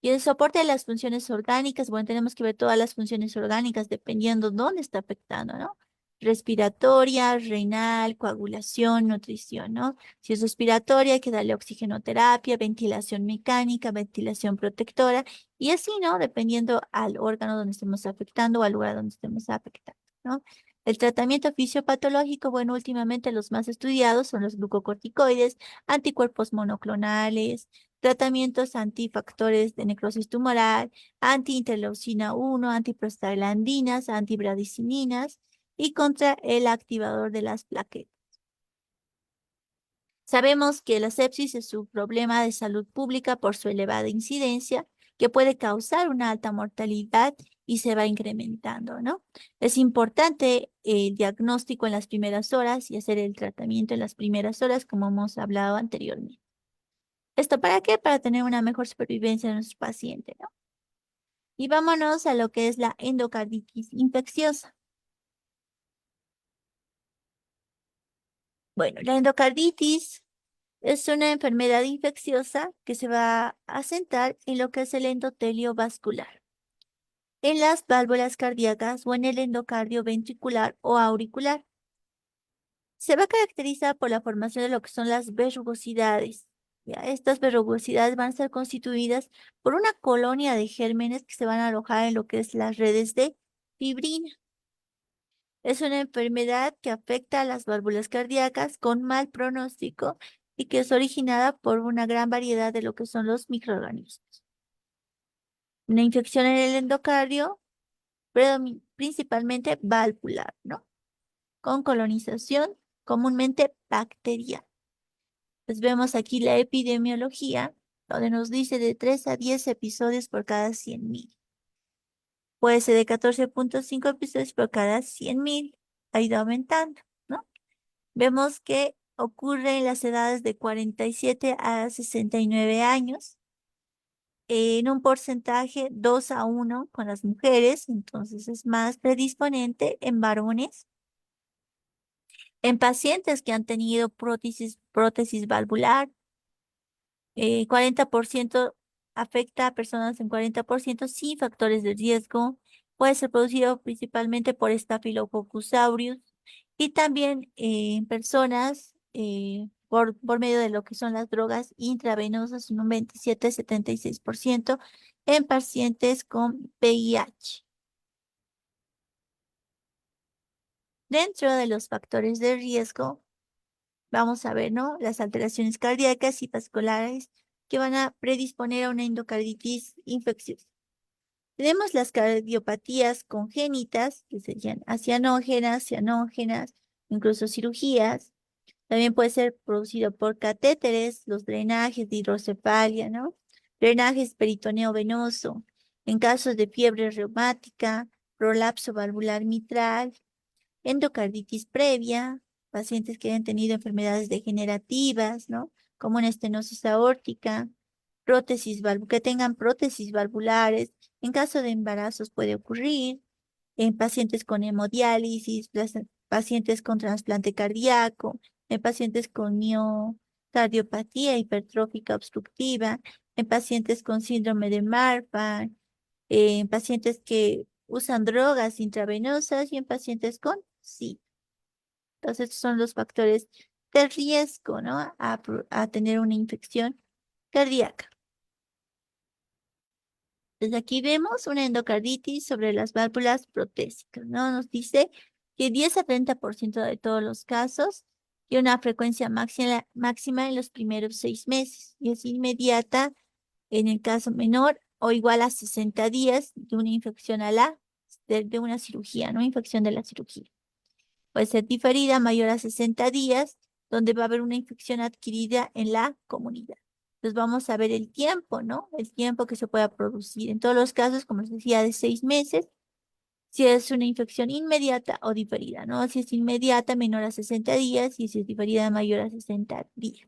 Y el soporte de las funciones orgánicas, bueno, tenemos que ver todas las funciones orgánicas dependiendo dónde está afectando, ¿no? Respiratoria, renal, coagulación, nutrición, ¿no? Si es respiratoria, hay que darle oxigenoterapia, ventilación mecánica, ventilación protectora, y así, ¿no? Dependiendo al órgano donde estemos afectando o al lugar donde estemos afectando, ¿no? El tratamiento fisiopatológico, bueno, últimamente los más estudiados son los glucocorticoides, anticuerpos monoclonales, tratamientos antifactores de necrosis tumoral, antiinterleucina 1, antiprostaglandinas, antibradicininas y contra el activador de las plaquetas. Sabemos que la sepsis es un problema de salud pública por su elevada incidencia, que puede causar una alta mortalidad y se va incrementando, ¿no? Es importante el diagnóstico en las primeras horas y hacer el tratamiento en las primeras horas, como hemos hablado anteriormente. ¿Esto para qué? Para tener una mejor supervivencia de nuestro paciente, ¿no? Y vámonos a lo que es la endocarditis infecciosa. Bueno, la endocarditis es una enfermedad infecciosa que se va a sentar en lo que es el endotelio vascular, en las válvulas cardíacas o en el endocardio ventricular o auricular. Se va a caracterizar por la formación de lo que son las verrugosidades. ¿Ya? Estas verrugosidades van a ser constituidas por una colonia de gérmenes que se van a alojar en lo que es las redes de fibrina. Es una enfermedad que afecta a las válvulas cardíacas con mal pronóstico y que es originada por una gran variedad de lo que son los microorganismos. Una infección en el endocardio, principalmente valvular, ¿no? Con colonización comúnmente bacteriana. Pues vemos aquí la epidemiología, donde nos dice de 3 a 10 episodios por cada 100.000. Puede ser de 14.5 episodios por cada 100.000. Ha ido aumentando, ¿no? Vemos que ocurre en las edades de 47 a 69 años, en un porcentaje 2 a 1 con las mujeres, entonces es más predisponente en varones. En pacientes que han tenido prótesis valvular, 40% afecta a personas en 40% sin factores de riesgo. Puede ser producido principalmente por Staphylococcus aureus y también en personas por medio de lo que son las drogas intravenosas en un 27-76% en pacientes con VIH. Dentro de los factores de riesgo, vamos a ver, ¿no? Las alteraciones cardíacas y vasculares que van a predisponer a una endocarditis infecciosa. Tenemos las cardiopatías congénitas, que serían acianógenas, cianógenas, incluso cirugías. También puede ser producido por catéteres, los drenajes de hidrocefalia, ¿no? Drenajes peritoneo venoso. En casos de fiebre reumática, prolapso valvular mitral, endocarditis previa, pacientes que hayan tenido enfermedades degenerativas, ¿no? Como una estenosis aórtica, que tengan prótesis valvulares. En caso de embarazos puede ocurrir, en pacientes con hemodiálisis, pacientes con trasplante cardíaco, en pacientes con miocardiopatía hipertrófica obstructiva, en pacientes con síndrome de Marfan, en pacientes que usan drogas intravenosas y en pacientes con SIDA. Entonces, estos son los factores de riesgo, ¿no? A tener una infección cardíaca. Desde aquí vemos una endocarditis sobre las válvulas protésicas, ¿no? Nos dice que 10 a 30% de todos los casos y una frecuencia máxima en los primeros 6 meses y es inmediata en el caso menor o igual a 60 días de una infección de una cirugía, ¿no? Infección de la cirugía. Puede ser diferida mayor a 60 días, donde va a haber una infección adquirida en la comunidad. Entonces vamos a ver el tiempo, ¿no? El tiempo que se pueda producir. En todos los casos, como les decía, de 6 meses, si es una infección inmediata o diferida, ¿no? Si es inmediata, menor a 60 días, y si es diferida, mayor a 60 días.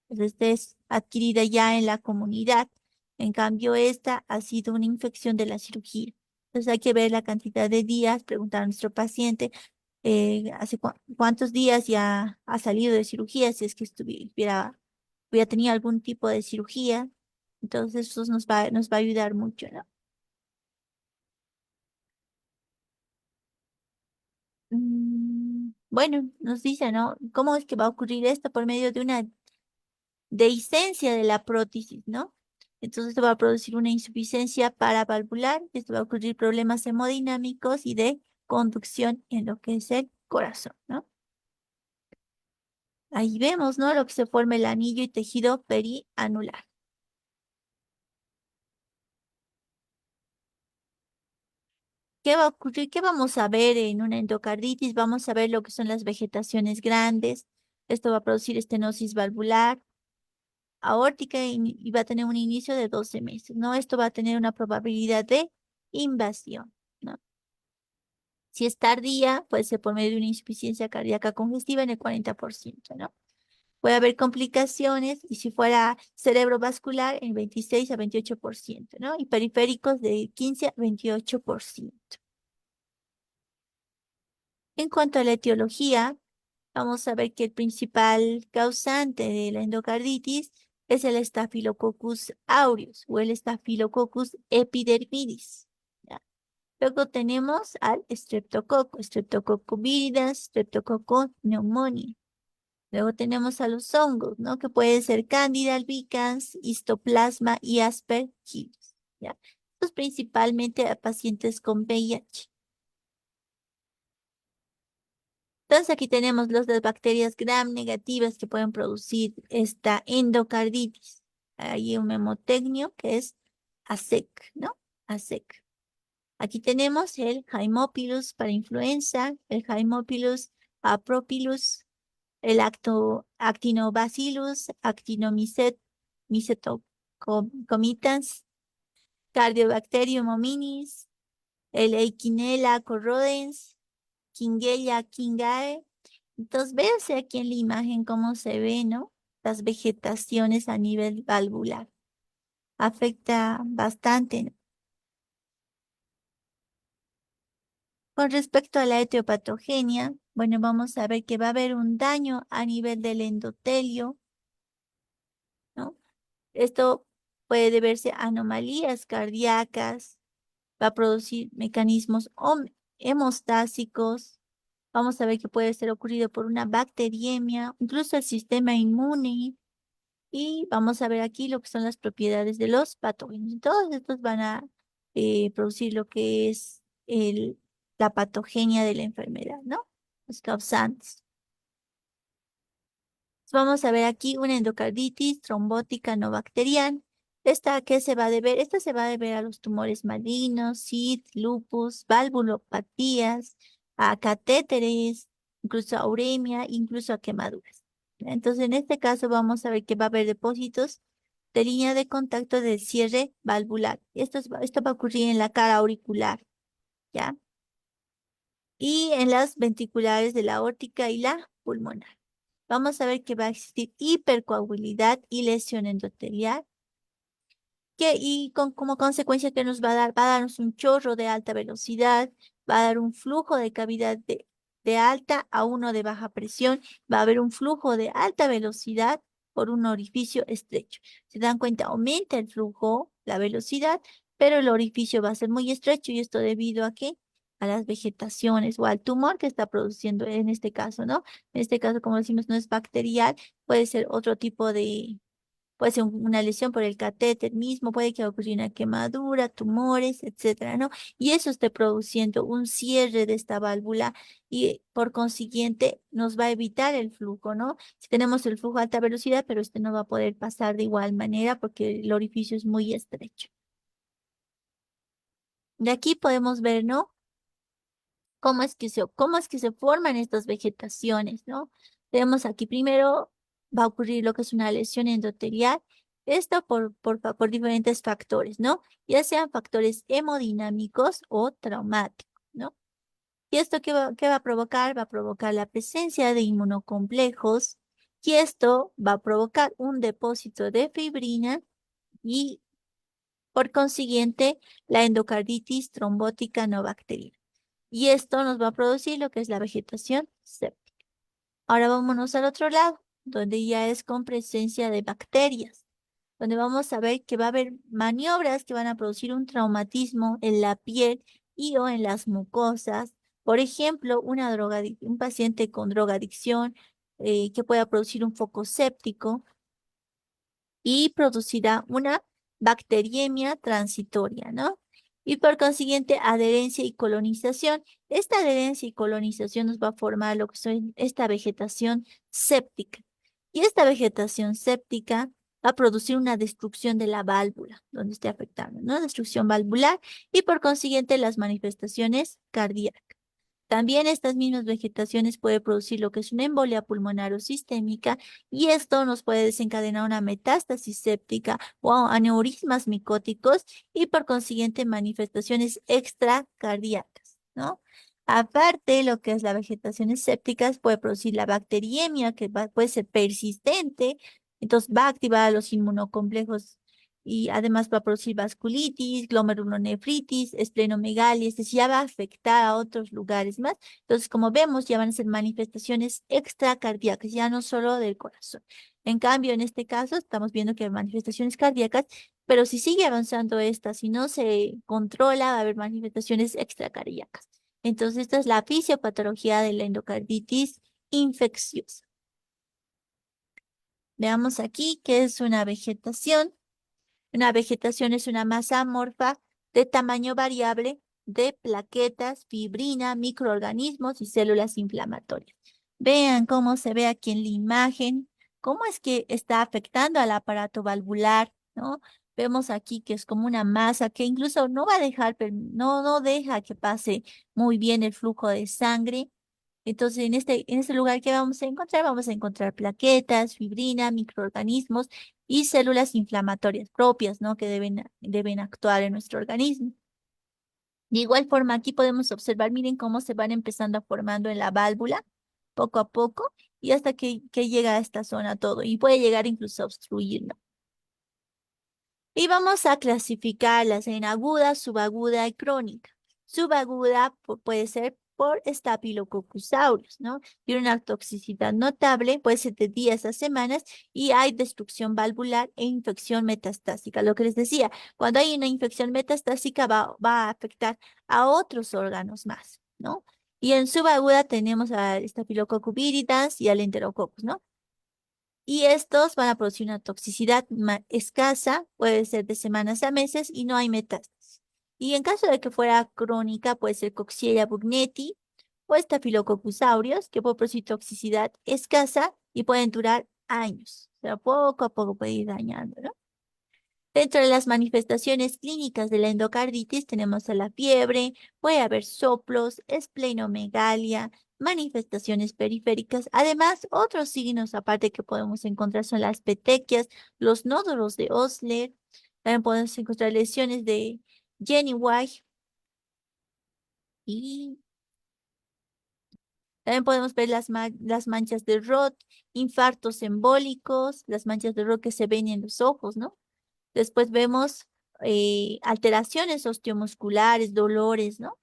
Entonces, esta es adquirida ya en la comunidad. En cambio, esta ha sido una infección de la cirugía. Entonces, hay que ver la cantidad de días, preguntar a nuestro paciente hace cuántos días ya ha salido de cirugía, si es que hubiera tenido algún tipo de cirugía. Entonces, eso nos va a ayudar mucho, ¿no? Bueno, nos dice, ¿no? ¿Cómo es que va a ocurrir esto? Por medio de una dehiscencia de la prótesis, ¿no? Entonces, esto va a producir una insuficiencia paravalvular, esto va a ocurrir problemas hemodinámicos y de conducción en lo que es el corazón, ¿no? Ahí vemos, ¿no? Lo que se forma el anillo y tejido perianular. ¿Qué va a ocurrir? ¿Qué vamos a ver en una endocarditis? Vamos a ver lo que son las vegetaciones grandes. Esto va a producir estenosis valvular, aórtica y va a tener un inicio de 12 meses, ¿no? Esto va a tener una probabilidad de invasión, ¿no? Si es tardía, puede ser por medio de una insuficiencia cardíaca congestiva en el 40%, ¿no? Puede haber complicaciones y si fuera cerebrovascular en 26 a 28%, ¿no? Y periféricos de 15 a 28%. En cuanto a la etiología, vamos a ver que el principal causante de la endocarditis es el Staphylococcus aureus o el Staphylococcus epidermidis. ¿Ya? Luego tenemos al Streptococcus viridis, Streptococcus pneumoniae. Luego tenemos a los hongos, ¿no? Que pueden ser Candida albicans, Histoplasma y Aspergillus, ¿ya? Estos principalmente a pacientes con VIH. Entonces aquí tenemos las bacterias gram negativas que pueden producir esta endocarditis. Hay un memotecnio que es ASEC, ¿no? ASEC. Aquí tenemos el Haemophilus para influenza, el Haemophilus apropilus, el Actinobacillus, Actinomycetocomitans, Cardiobacterium hominis, el Eikinella corrodens, Kingelia kingae. Entonces, véase aquí en la imagen cómo se ve, ¿no? Las vegetaciones a nivel valvular. Afecta bastante, ¿no? Con respecto a la etiopatogenia, bueno, vamos a ver que va a haber un daño a nivel del endotelio, ¿no? Esto puede deberse a anomalías cardíacas, va a producir mecanismos hemostásicos. Vamos a ver que puede ser ocurrido por una bacteriemia, incluso el sistema inmune. Y vamos a ver aquí lo que son las propiedades de los patógenos. Todos estos van a producir lo que es la patogenia de la enfermedad, ¿no? Los causantes. Vamos a ver aquí una endocarditis trombótica no bacteriana. ¿Esta a qué se va a deber? Esta se va a deber a los tumores malignos, SID, lupus, valvulopatías, a catéteres, incluso a uremia, incluso a quemaduras. Entonces, en este caso vamos a ver que va a haber depósitos de línea de contacto del cierre valvular. Esto va a ocurrir en la cara auricular, ¿ya? Y en las ventriculares de la aórtica y la pulmonar. Vamos a ver que va a existir hipercoagulabilidad y lesión endotelial, como consecuencia que nos va a dar, va a darnos un chorro de alta velocidad, va a dar un flujo de cavidad de alta a uno de baja presión, va a haber un flujo de alta velocidad por un orificio estrecho. Se dan cuenta, aumenta el flujo, la velocidad, pero el orificio va a ser muy estrecho y esto debido a que a las vegetaciones o al tumor que está produciendo en este caso, ¿no? En este caso, como decimos, no es bacterial, puede ser otro tipo de, puede ser una lesión por el catéter mismo, puede que ocurra una quemadura, tumores, etcétera, ¿no? Y eso esté produciendo un cierre de esta válvula y por consiguiente nos va a evitar el flujo, ¿no? Si tenemos el flujo a alta velocidad, pero este no va a poder pasar de igual manera porque el orificio es muy estrecho. De aquí podemos ver, ¿no? Cómo es que se forman estas vegetaciones, ¿no? Tenemos aquí primero, va a ocurrir lo que es una lesión endotelial, esto por diferentes factores, ¿no? Ya sean factores hemodinámicos o traumáticos, ¿no? ¿Y esto qué va a provocar? Va a provocar la presencia de inmunocomplejos y esto va a provocar un depósito de fibrina y por consiguiente la endocarditis trombótica no bacteriana. Y esto nos va a producir lo que es la vegetación séptica. Ahora vámonos al otro lado, donde ya es con presencia de bacterias, donde vamos a ver que va a haber maniobras que van a producir un traumatismo en la piel y o en las mucosas. Por ejemplo, un paciente con drogadicción que pueda producir un foco séptico y producirá una bacteriemia transitoria, ¿no? Y por consiguiente, adherencia y colonización. Esta adherencia y colonización nos va a formar lo que son esta vegetación séptica. Y esta vegetación séptica va a producir una destrucción de la válvula donde esté afectando, ¿no? Destrucción valvular y por consiguiente las manifestaciones cardíacas. También estas mismas vegetaciones puede producir lo que es una embolia pulmonar o sistémica y esto nos puede desencadenar una metástasis séptica o aneurismas micóticos y por consiguiente manifestaciones extracardíacas, ¿no? Aparte, lo que es las vegetaciones sépticas puede producir la bacteriemia puede ser persistente, entonces va a activar a los inmunocomplejos y además va a producir vasculitis, glomerulonefritis, esplenomegalia, es decir, ya va a afectar a otros lugares más. Entonces, como vemos, ya van a ser manifestaciones extracardíacas, ya no solo del corazón. En cambio, en este caso, estamos viendo que hay manifestaciones cardíacas, pero si sigue avanzando esta, si no se controla, va a haber manifestaciones extracardíacas. Entonces, esta es la fisiopatología de la endocarditis infecciosa. Veamos aquí qué es una vegetación. Una vegetación es una masa amorfa de tamaño variable de plaquetas, fibrina, microorganismos y células inflamatorias. Vean cómo se ve aquí en la imagen, cómo es que está afectando al aparato valvular, ¿no? Vemos aquí que es como una masa que incluso no va a dejar, no deja que pase muy bien el flujo de sangre. Entonces, en este lugar que vamos a encontrar plaquetas, fibrina, microorganismos y células inflamatorias propias, ¿no? Que deben actuar en nuestro organismo. De igual forma, aquí podemos observar, miren cómo se van empezando a formando en la válvula, poco a poco, y hasta que llega a esta zona todo, y puede llegar incluso a obstruirla. Y vamos a clasificarlas en aguda, subaguda y crónica. Subaguda puede ser por Staphylococcus aureus, ¿no? Tiene una toxicidad notable, puede ser de días a semanas y hay destrucción valvular e infección metastásica. Lo que les decía, cuando hay una infección metastásica va a afectar a otros órganos más, ¿no? Y en subaguda tenemos al Staphylococcus viridans y al Enterococcus, ¿no? Y estos van a producir una toxicidad escasa, puede ser de semanas a meses y no hay metástasis. Y en caso de que fuera crónica, puede ser Coxiella burnetii o Staphylococcus aureus, que puede producir toxicidad escasa y pueden durar años. Pero poco a poco puede ir dañando, ¿no? Dentro de las manifestaciones clínicas de la endocarditis tenemos a la fiebre, puede haber soplos, esplenomegalia, manifestaciones periféricas. Además, otros signos aparte que podemos encontrar son las petequias, los nódulos de Osler, también podemos encontrar lesiones de Jenny White y también podemos ver las manchas de Roth, infartos embólicos, las manchas de Roth que se ven en los ojos, ¿no? Después vemos alteraciones osteomusculares, dolores, ¿no?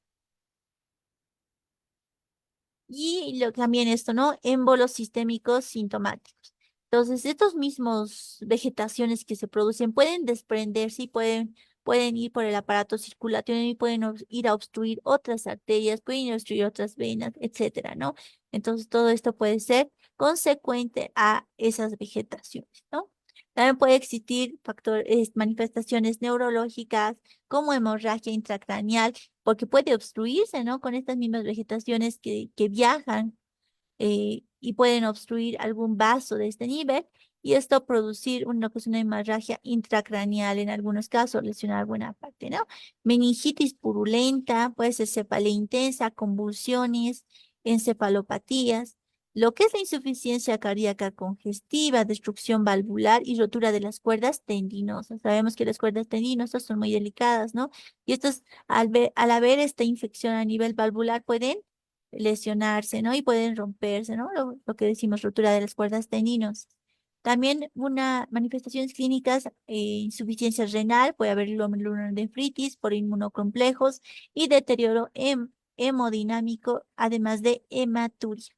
Y también esto, ¿no? Émbolos sistémicos sintomáticos. Entonces, estos mismos vegetaciones que se producen pueden desprenderse y pueden pueden ir por el aparato circulatorio y pueden ir a obstruir otras arterias, pueden ir a obstruir otras venas, etcétera, ¿no? Entonces, todo esto puede ser consecuente a esas vegetaciones, ¿no? También puede existir manifestaciones neurológicas como hemorragia intracraneal, porque puede obstruirse, ¿no? Con estas mismas vegetaciones que viajan y pueden obstruir algún vaso de este nivel y esto producir lo que es una hemorragia intracraneal en algunos casos, lesionar alguna parte, ¿no? Meningitis purulenta, puede ser cefalea intensa, convulsiones, encefalopatías. Lo que es la insuficiencia cardíaca congestiva, destrucción valvular y rotura de las cuerdas tendinosas. Sabemos que las cuerdas tendinosas son muy delicadas, ¿no? Y estas, al haber esta infección a nivel valvular, pueden lesionarse, ¿no? Y pueden romperse, ¿no? Lo que decimos rotura de las cuerdas tendinosas. También una manifestaciones clínicas, insuficiencia renal, puede haber glomerulonefritis por inmunocomplejos y deterioro hemodinámico, además de hematuria.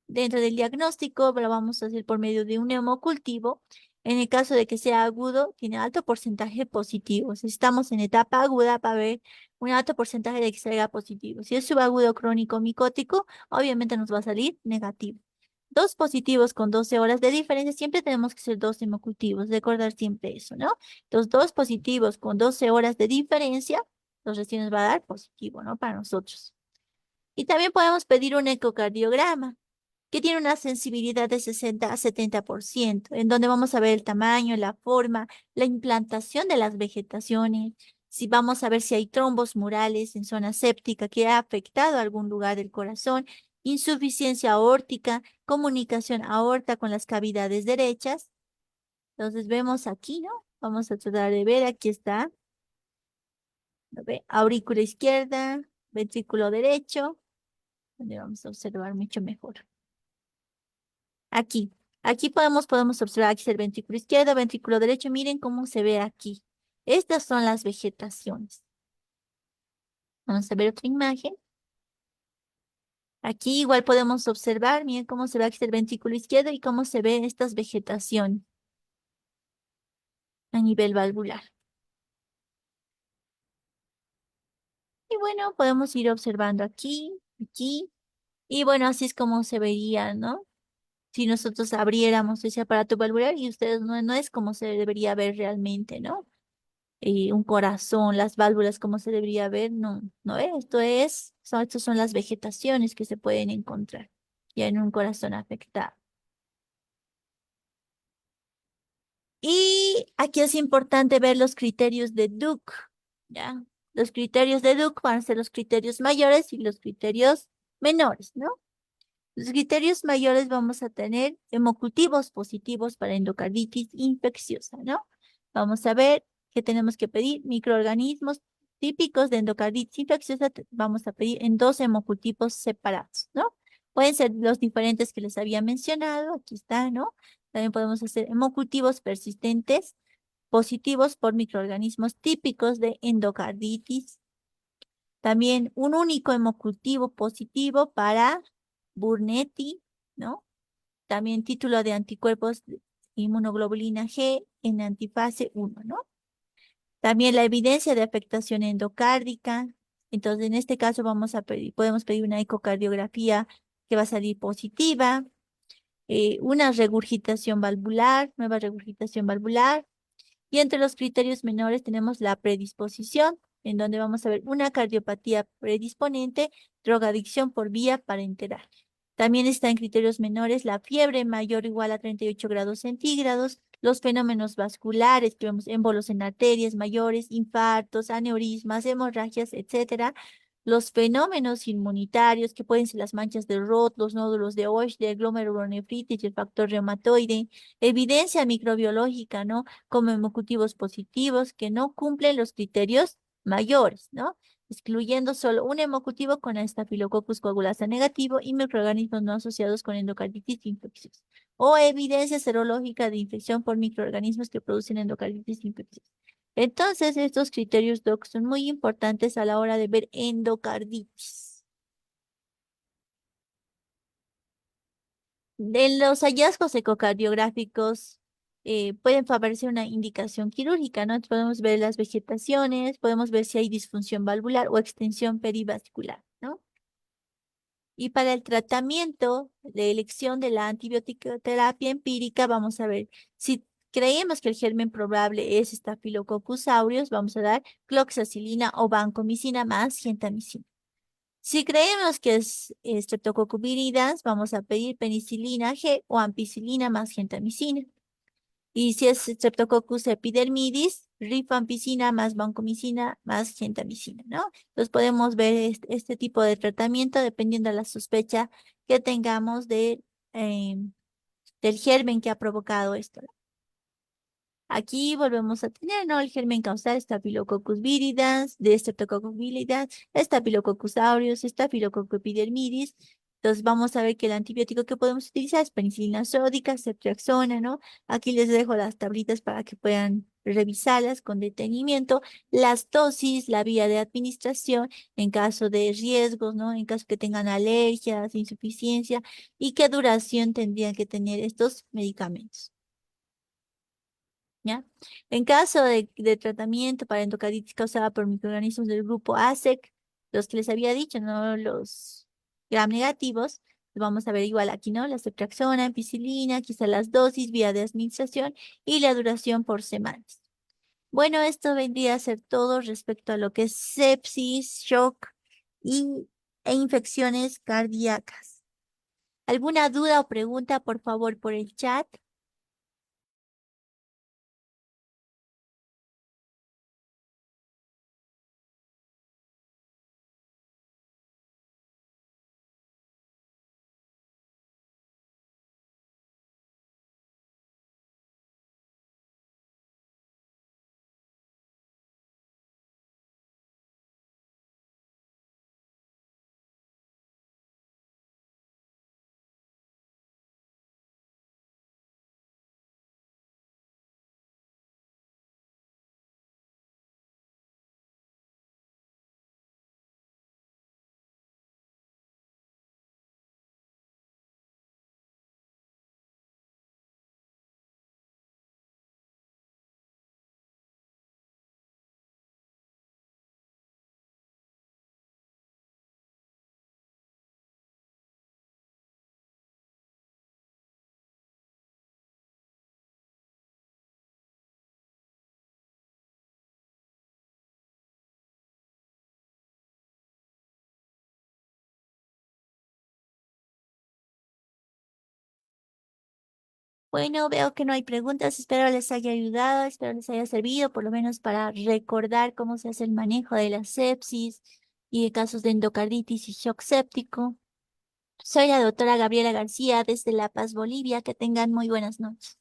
Dentro del diagnóstico lo vamos a hacer por medio de un hemocultivo. En el caso de que sea agudo, tiene alto porcentaje positivo. Si estamos en etapa aguda, va a haber un alto porcentaje de que salga positivo. Si es subagudo crónico micótico, obviamente nos va a salir negativo. Dos positivos con 12 horas de diferencia, siempre tenemos que ser dos hemocultivos, recordar siempre eso, ¿no? Los dos positivos con 12 horas de diferencia, los recién nos va a dar positivo, ¿no? Para nosotros. Y también podemos pedir un ecocardiograma que tiene una sensibilidad de 60 a 70%, en donde vamos a ver el tamaño, la forma, la implantación de las vegetaciones, si vamos a ver si hay trombos murales en zona séptica que ha afectado algún lugar del corazón, insuficiencia aórtica, comunicación aorta con las cavidades derechas. Entonces vemos aquí, ¿no? Vamos a tratar de ver, aquí está, ¿lo ve? Aurícula izquierda, ventrículo derecho, donde vamos a observar mucho mejor. Aquí, aquí podemos observar aquí el ventrículo izquierdo, ventrículo derecho. Miren cómo se ve aquí. Estas son las vegetaciones. Vamos a ver otra imagen. Aquí igual podemos observar, miren cómo se ve aquí el ventrículo izquierdo y cómo se ve estas vegetaciones a nivel valvular. Y bueno, podemos ir observando aquí, aquí. Y bueno, así es como se vería, ¿no? Si nosotros abriéramos ese aparato valvular y ustedes no es como se debería ver realmente, ¿no? Un corazón, las válvulas como se debería ver, no, no es, estas son las vegetaciones que se pueden encontrar ya en un corazón afectado. Y aquí es importante ver los criterios de Duke, ¿ya? Los criterios de Duke van a ser los criterios mayores y los criterios menores, ¿no? Los criterios mayores vamos a tener hemocultivos positivos para endocarditis infecciosa, ¿no? Vamos a ver que tenemos que pedir microorganismos típicos de endocarditis infecciosa, vamos a pedir en dos hemocultivos separados, ¿no? Pueden ser los diferentes que les había mencionado, aquí está, ¿no? También podemos hacer hemocultivos persistentes positivos por microorganismos típicos de endocarditis. También un único hemocultivo positivo para Burnetti, ¿no? También título de anticuerpos de inmunoglobulina G en antifase 1, ¿no? También la evidencia de afectación endocárdica. Entonces, en este caso podemos pedir una ecocardiografía que va a salir positiva, una regurgitación valvular, nueva regurgitación valvular, y entre los criterios menores tenemos la predisposición, en donde vamos a ver una cardiopatía predisponente, drogadicción por vía parenteral. También está en criterios menores la fiebre mayor o igual a 38 grados centígrados, los fenómenos vasculares, que vemos émbolos en arterias mayores, infartos, aneurismas, hemorragias, etcétera. Los fenómenos inmunitarios, que pueden ser las manchas de Roth, los nódulos de Oeschger, glomerulonefritis y el factor reumatoide. Evidencia microbiológica, ¿no? Como hemocultivos positivos que no cumplen los criterios mayores, ¿no? Excluyendo solo un hemocultivo con Staphylococcus coagulasa negativo y microorganismos no asociados con endocarditis infecciosa. O evidencia serológica de infección por microorganismos que producen endocarditis infecciosa. Entonces, estos criterios DOC son muy importantes a la hora de ver endocarditis. De los hallazgos ecocardiográficos pueden favorecer una indicación quirúrgica, ¿no? Podemos ver las vegetaciones, podemos ver si hay disfunción valvular o extensión perivascular, ¿no? Y para el tratamiento de elección de la antibioticoterapia empírica, vamos a ver si creemos que el germen probable es Staphylococcus aureus, vamos a dar cloxacilina o vancomicina más gentamicina. Si creemos que es Streptococcus viridans, vamos a pedir penicilina G o ampicilina más gentamicina. Y si es Streptococcus epidermidis, rifampicina más vancomicina más gentamicina, ¿no? Entonces podemos ver este tipo de tratamiento dependiendo de la sospecha que tengamos del germen que ha provocado esto. Aquí volvemos a tener, ¿no? El germen causal Staphylococcus viridans, de Streptococcus viridans, Staphylococcus aureus, Staphylococcus epidermidis. Entonces vamos a ver que el antibiótico que podemos utilizar es penicilina sódica, ceftriaxona, ¿no? Aquí les dejo las tablitas para que puedan revisarlas con detenimiento. Las dosis, la vía de administración en caso de riesgos, ¿no? En caso que tengan alergias, insuficiencia y qué duración tendrían que tener estos medicamentos. ¿Ya? En caso de tratamiento para endocarditis causada por microorganismos del grupo ASEC, los que les había dicho, ¿no? Los gram negativos, vamos a ver igual aquí, ¿no? La ceftriaxona, ampicilina, quizá las dosis, vía de administración y la duración por semanas. Bueno, esto vendría a ser todo respecto a lo que es sepsis, shock e infecciones cardíacas. ¿Alguna duda o pregunta, por favor, por el chat? Bueno, veo que no hay preguntas. Espero les haya ayudado, espero les haya servido, por lo menos para recordar cómo se hace el manejo de la sepsis y de casos de endocarditis y shock séptico. Soy la doctora Gabriela García desde La Paz, Bolivia. Que tengan muy buenas noches.